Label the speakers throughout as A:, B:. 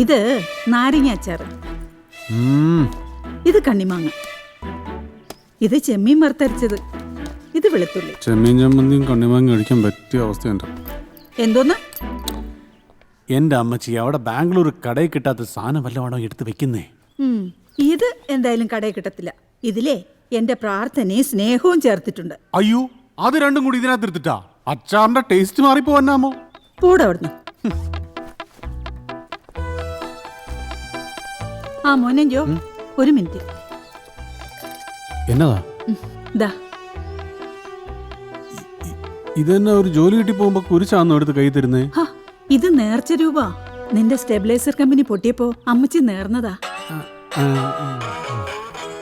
A: ഇത് നാരങ്ങ അച്ചാറ്, ഇത് കണ്ണിമാങ്ങ, ഇത് ചെമ്മീൻ വറുത്തരച്ചത്, ഇത് വെളുത്തുള്ളി.
B: ചെമ്മീൻ ചമ്മന്തിയും കണ്ണിമാങ്ങ കഴിക്കാൻ പറ്റിയ അവസ്ഥയുണ്ട്.
A: എന്തോന്ന്?
B: എന്റെ അമ്മച്ചി അവിടെ ബാംഗ്ലൂർ കടയിൽ കിട്ടാത്ത സാധനം വല്ലതാണോ എടുത്ത് വെക്കുന്നേ?
A: ഇത് എന്തായാലും കടയിൽ കിട്ടത്തില്ല. ഇതിലേ എന്റെ പ്രാർത്ഥനയും സ്നേഹവും ചേർത്തിട്ടുണ്ട്.
B: അയ്യോ, അത് രണ്ടും കൂടി ഇതിനകത്ത് എടുത്തിട്ടാ അച്ചാറിന്റെ ടേസ്റ്റ് മാറിപ്പോവാനാമോ?
A: കൂടെ അവിടുന്ന്. ആ മോനെ ജോ, ഒരു മിനിറ്റ്.
B: എന്നതാ ഇതെന്നാ ഒരു ജോലി കിട്ടി പോകുമ്പോ കുരിശാന്നോ എടുത്ത് കൈ തരുന്നേ?
A: ഇത് നേർച്ച രൂപ. നിന്റെ സ്റ്റെബിലൈസർ കമ്പനി പൊട്ടിയപ്പോ അമ്മച്ചി നേർന്നതാ.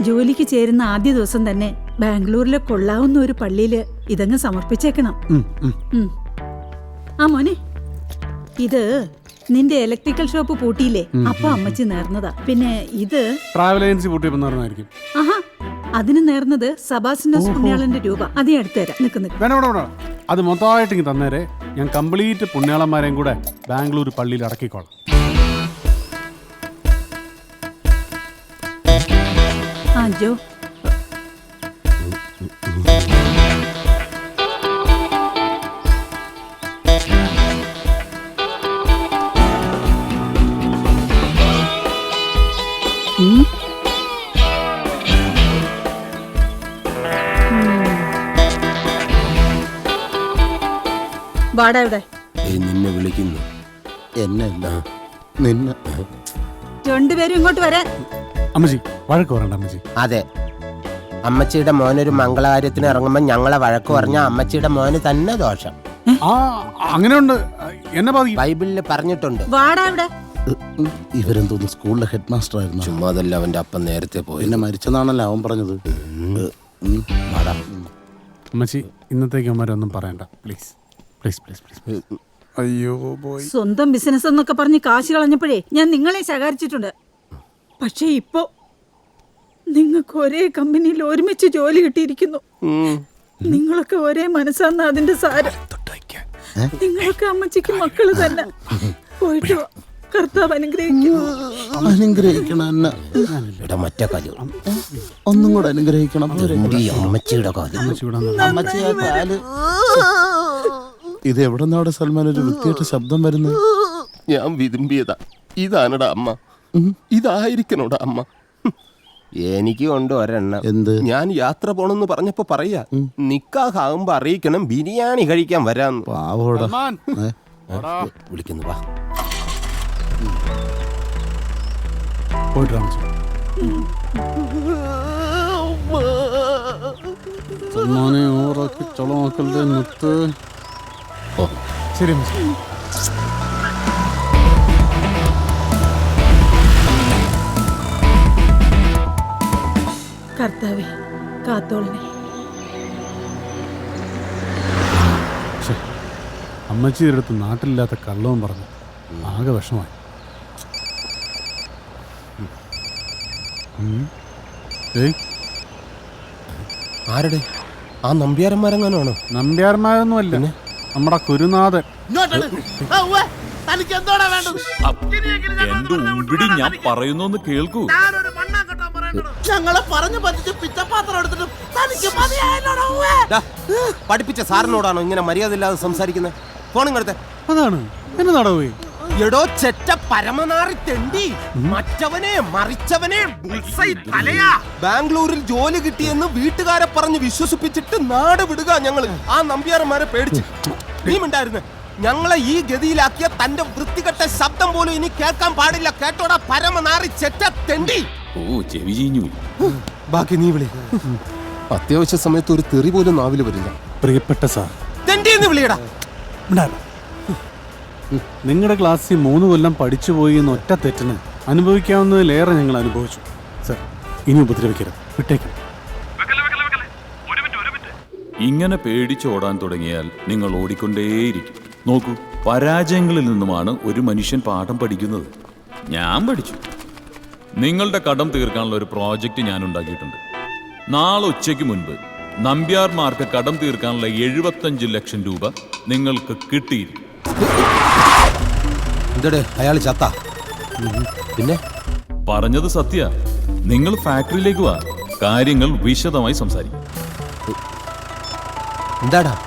A: ജോലിക്ക് ചേരുന്ന ആദ്യ ദിവസം തന്നെ ബാംഗ്ലൂരിലെ കൊള്ളാവുന്ന ഒരു പള്ളിയില് ഇതങ്ങ് സമർപ്പിച്ചേക്കണം. ആ മോനെ, ഇത് നിന്റെ ഇലക്ട്രിക്കൽ ഷോപ്പ് പൂട്ടിയില്ലേ, അപ്പൊ അമ്മച്ചി നേർന്നതാ. പിന്നെ ഇത്
B: ട്രാവൽ ഏജൻസി പൂട്ടിയപ്പോ നേർന്നായിരിക്കും.
A: ആഹാ, അതിന് നേർന്നത് സബാസിനോസ് പുണ്യാളന്റെ രൂപ. അത് ഞാൻ എടുത്തു തരാം.
B: നിൽക്കുന്നു, അത് മൊത്തമായിട്ട് തന്നേരെ. ഞാൻ കംപ്ലീറ്റ് പുണ്യാളന്മാരെയും കൂടെ ബാംഗ്ലൂർ പള്ളിയിൽ അടക്കിക്കോളാം.
A: ആ ജോ, വാടാ ഇവിടെ.
C: നിന്നെ വിളിക്കുന്നു. എന്നല്ല നിന്നെ.
A: രണ്ടുപേരും ഇങ്ങോട്ട് വരാൻ.
B: അമ്മച്ചി വഴക്ക് പറയണ്ട അമ്മച്ചി.
C: അതെ, അമ്മച്ചിയുടെ മോനൊരു മംഗളകാര്യത്തിന് ഇറങ്ങുമ്പോ ഞങ്ങളെ വഴക്ക് പറഞ്ഞ അമ്മച്ചിയുടെ മോന് തന്നെ ദോഷം.
B: അങ്ങനെയുണ്ട്, എന്നെ
C: ബൈബിളിൽ പറഞ്ഞിട്ടുണ്ട്.
A: വാടാ ഇവിടെ.
D: ഇവരെന്തോന്ന് സ്കൂളിലെ ഹെഡ് മാസ്റ്റർ ആയിരുന്നു?
C: ചുമ്മാതല്ല, അവന്റെ അപ്പം നേരത്തെ പോയി.
D: എന്നെ മരിച്ചെന്നാണല്ലോ അവൻ പറഞ്ഞത്.
B: അമ്മച്ചി ഇന്നത്തേക്ക് അമ്മരൊന്നും പറയണ്ട പ്ലീസ് പ്ലീസ് പ്ലീസ് പ്ലീസ്. അയ്യോ പോയി.
A: സ്വന്തം ബിസിനസ് എന്നൊക്കെ പറഞ്ഞ് കാശ് കളഞ്ഞപ്പോഴേ ഞാൻ നിങ്ങളെ ശകാരിച്ചിട്ടുണ്ട്. പക്ഷേ ഇപ്പോ നിങ്ങൾക്ക് ഒരേ കമ്പനിയിൽ ഒരുമിച്ച് ജോലി കിട്ടിയിരിക്കുന്നു. നിങ്ങളൊക്കെ ഒരേ മനസ്സാന്ന് അതിന്റെ സാരം. നിങ്ങളൊക്കെ അമ്മച്ചിക്ക് മക്കള് തന്നെ. പോയിട്ട് കർത്താവ്
D: അനുഗ്രഹിക്കണം.
C: മറ്റേ കാര്യം
D: ഒന്നും കൂടെ അനുഗ്രഹിക്കണം.
C: അമ്മച്ചിയുടെ കാര്യം.
D: ഇത് എവിടെ നിന്നാടെ സൽമാൻ ഒരു വൃത്തിയായിട്ട് ശബ്ദം വരുന്നത്?
C: ഞാൻ വിതുമ്പിയതാ. ഇതാണടാ അമ്മ, ഇതായിരിക്കണോടാ അമ്മ. എനിക്ക് കൊണ്ട് ഒരെണ്ണം.
D: എന്ത്?
C: ഞാൻ യാത്ര പോണെന്ന് പറഞ്ഞപ്പോ പറയാ, നിക്കാഹാകുമ്പോ അറിയിക്കണം, ബിരിയാണി കഴിക്കാൻ വരാന്ന്. വിളിക്കുന്നു, വാ.
B: സൽമാനെ ഓറാക്കി ചളമാക്കല്ലേ നിർത്ത്. ശരി
A: കർത്താവേ കാത്തോളനെ.
B: അമ്മച്ചിയുടെ അടുത്ത് നാട്ടിലില്ലാത്ത കള്ളവും പറഞ്ഞു ആകെ വിഷമായി.
C: ആരുടെ? ആ നമ്പ്യാരന്മാരെങ്ങാനാണോ?
B: നമ്പ്യാരന്മാരൊന്നും അല്ല, നമ്മുടെ കുരുനാഥൻ.
E: എന്റെ ഉമ്പിടി ഞാൻ പറയുന്നു കേൾക്കൂ.
D: ഞങ്ങളെ പറഞ്ഞു പറ്റിച്ച് പിച്ചപ്പാത്രം എടുത്തിട്ട്
C: പഠിപ്പിച്ച സാറിനോടാണോ ഇങ്ങനെ മര്യാദ ഇല്ലാതെ സംസാരിക്കുന്നത്? ഫോണിങ്ങടുത്തെ.
B: അതാണ് എന്നെ നടവേ.
C: എടോ ചെറ്റ പരമനാറി തെണ്ടി, മറ്റവനെ മറിച്ചവനെ ബാംഗ്ലൂരിൽ ജോലി കിട്ടിയെന്ന് വീട്ടുകാരെ പറഞ്ഞ് വിശ്വസിപ്പിച്ചിട്ട് നാട് വിടുക ഞങ്ങള്. ആ നമ്പ്യാരന്മാരെ പേടിച്ച്. നീ മിണ്ടായിരുന്നു. ഞങ്ങളെ ഈ ഗതിയിലാക്കിയ തന്റെ വൃത്തികെട്ട ശബ്ദം പോലും ഇനി കേൾക്കാൻ പാടില്ല. കേട്ടോടാ പരമനാറി ചെറ്റ തെണ്ടി.
E: ഓ ചെവി ചീഞ്ഞു.
C: ബാക്കി നീ വിളി. അത്യാവശ്യ സമയത്ത് ഒരു തെറി പോലും നാവില് വരില്ല.
B: പ്രിയപ്പെട്ട സാർ,
C: തെണ്ടി എന്ന് വിളിയടാ.
B: നിങ്ങളുടെ ക്ലാസ്സിൽ 3 കൊല്ലം പഠിച്ചു പോയി എന്ന ഒറ്റ തെറ്റിന് അനുഭവിക്കാവുന്നതിലേറെ ഞങ്ങൾ അനുഭവിച്ചു. സർ, ഇനി ഉപദ്രവിക്കരുത്, വിട്ടേക്കാം.
E: ഇങ്ങനെ പേടിച്ചോടാൻ തുടങ്ങിയാൽ നിങ്ങൾ ഓടിക്കൊണ്ടേയിരിക്കും. നോക്കൂ, പരാജയങ്ങളിൽ നിന്നുമാണ് ഒരു മനുഷ്യൻ പാഠം പഠിക്കുന്നത്. ഞാൻ പഠിച്ചു. നിങ്ങളുടെ കടം തീർക്കാനുള്ള ഒരു പ്രോജക്റ്റ് ഞാൻ ഉണ്ടാക്കിയിട്ടുണ്ട്. നാളെ ഉച്ചയ്ക്ക് മുൻപ് നമ്പ്യാർമാർക്ക് കടം തീർക്കാനുള്ള 75 ലക്ഷം രൂപ നിങ്ങൾക്ക് കിട്ടിയിരിക്കും.
C: അയാൾ ചത്ത. പിന്നെ
E: പറഞ്ഞത് സത്യ. നിങ്ങൾ ഫാക്ടറിയിലേക്ക് വാ, കാര്യങ്ങൾ വിശദമായി സംസാരിക്കും.
C: എന്താടാ